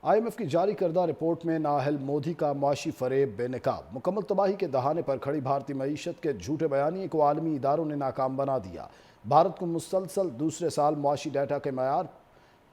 IMF की जारी करदा रिपोर्ट में नाअहल मोदी का माशी फरेब बेनकाब। मुकम्मल तबाही के दहाने पर खड़ी भारतीय मईशत के झूठे बयानी को आलमी इदारों ने नाकाम बना दिया। भारत को मुसलसल दूसरे साल माशी डाटा के मयार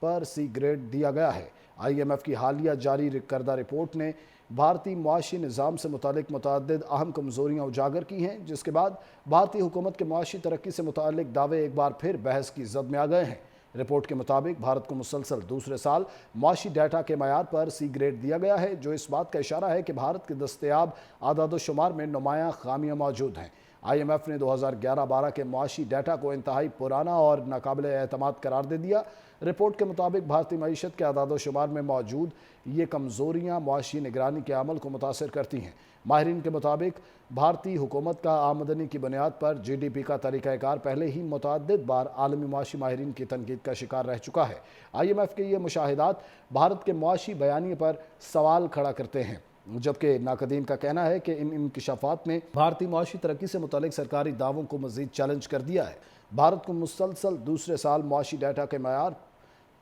पर सी ग्रेड दिया गया है। IMF की हालिया जारी करदा रिपोर्ट ने भारतीय मुआशी निज़ाम से मुतालिक मुतअद्दिद अहम कमज़ोरियाँ उजागर की हैं, जिसके बाद भारतीय हुकूमत के मुआशी तरक्की से मुतालिक दावे एक बार फिर बहस की जद में आ गए हैं। रिपोर्ट के मुताबिक भारत को मुसलसल दूसरे साल मुआशी डाटा के मयार पर सी ग्रेड दिया गया है, जो इस बात का इशारा है कि भारत के दस्तयाब आदाद-ओ-शुमार में नुमायां खामियां मौजूद हैं। IMF ने 2011-12 के मुआशी डाटा को इंतहाई पुराना और नाकाबिले एतमाद करार दे दिया। रिपोर्ट के मुताबिक भारतीय मईशत के आदाद-ओ-शुमार में मौजूद ये कमज़ोरियाँ मुआशी निगरानी के अमल को मुतासर करती हैं। माहिरीन के मुताबिक भारतीय हुकूमत का आमदनी की बुनियाद पर GDP का तरीक़ाकार पहले ही मुतअद्दिद बार आलमी मुआशी माहिरीन की तनकीद का शिकार रह चुका है। IMF के ये मुशाहिदात भारत के मुआशी बयानी पर सवाल खड़ा करते हैं, जबकि नाकदीन का कहना है कि इन इंकशाफात ने भारतीय मुआशी तरक्की से मुतालिक सरकारी दावों को मज़ीद चैलेंज कर दिया है। भारत को मुसलसल दूसरे साल मुआशी डाटा के मयार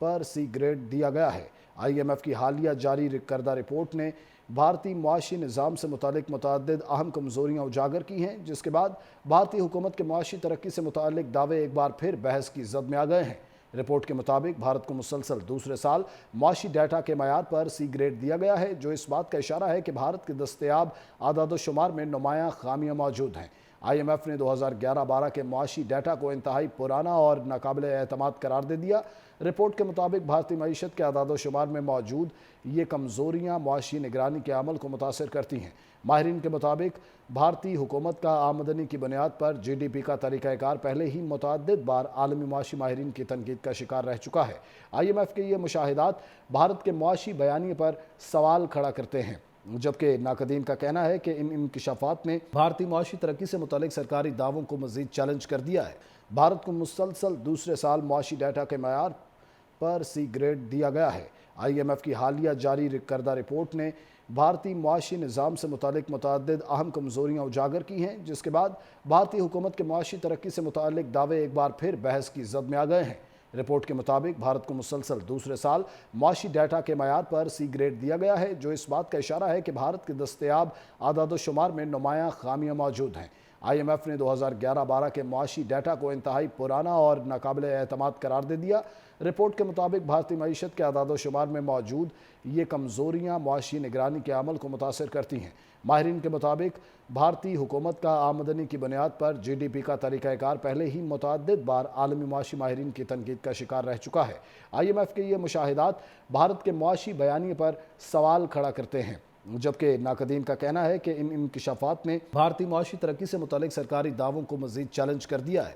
पर सी ग्रेड दिया गया है। IMF की हालिया जारी करदा रिपोर्ट ने भारतीय मुआशी निज़ाम से मुतालिक मुतअद्दिद अहम कमज़ोरियाँ उजागर की हैं, जिसके बाद भारतीय हुकूमत के मुआशी तरक्की से मुतालिक दावे एक बार फिर बहस की जद में आ गए हैं। रिपोर्ट के मुताबिक भारत को मुसलसल दूसरे साल मुआशी डाटा के मयार पर सी ग्रेड दिया गया है, जो इस बात का इशारा है कि भारत के दस्तयाब आदाद-ओ-शुमार में नुमायां खामियां मौजूद हैं। IMF ने 2011-12 के मुआशी डाटा को इंतहाई पुराना और नाकाबिले एतमाद करार दे दिया। रिपोर्ट के मुताबिक भारतीय मईशत के आदाद-ओ-शुमार में मौजूद ये कमज़ोरियाँ मुआशी निगरानी के अमल को मुतासर करती हैं। माहिरीन के मुताबिक भारतीय हुकूमत का आमदनी की बुनियाद पर GDP का तरीक़ाकार पहले ही मुतअद्दिद बार आलमी मुआशी माहिरीन की तनकीद का शिकार रह चुका है। IMF के ये मुशाहिदात भारत के मुआशी बयानी पर सवाल खड़ा करते हैं, जबकि नाकदीन का कहना है कि इन इंकशाफात ने भारतीय मुआशी तरक्की से मुतालिक सरकारी दावों को मज़ीद चैलेंज कर दिया है। भारत को मुसलसल दूसरे साल मुआशी डाटा के मयार पर सी ग्रेड दिया गया है। IMF की हालिया जारी करदा रिपोर्ट ने भारतीय मुआशी निज़ाम से मुतालिक मुतअद्दिद अहम कमज़ोरियाँ उजागर की हैं, जिसके बाद भारतीय हुकूमत के मुआशी तरक्की से मुतालिक दावे एक बार फिर बहस की जद में आ गए हैं। रिपोर्ट के मुताबिक भारत को मुसलसल दूसरे साल मुआशी डाटा के मयार पर सी ग्रेड दिया गया है, जो इस बात का इशारा है कि भारत के दस्तयाब आदाद-ओ-शुमार में नुमायां खामियां मौजूद हैं। IMF ने 2011-12 के मुआशी डाटा को इंतहाई पुराना और नाकाबिले एतमाद करार दे दिया। रिपोर्ट के मुताबिक भारतीय मईशत के आदाद-ओ-शुमार में मौजूद ये कमज़ोरियाँ मुआशी निगरानी के अमल को मुतासर करती हैं। माहिरीन के मुताबिक भारतीय हुकूमत का आमदनी की बुनियाद पर GDP का तरीक़ाकार पहले ही मुतअद्दिद बार आलमी मुआशी माहिरीन की तनकीद का शिकार रह चुका है। IMF के ये मुशाहिदात भारत के मुआशी बयानी पर सवाल खड़ा करते हैं, जबकि नाकदीन का कहना है कि इन इंकशाफात ने भारतीय मुआशी तरक्की से मुतालिक सरकारी दावों को मज़ीद चैलेंज कर दिया है।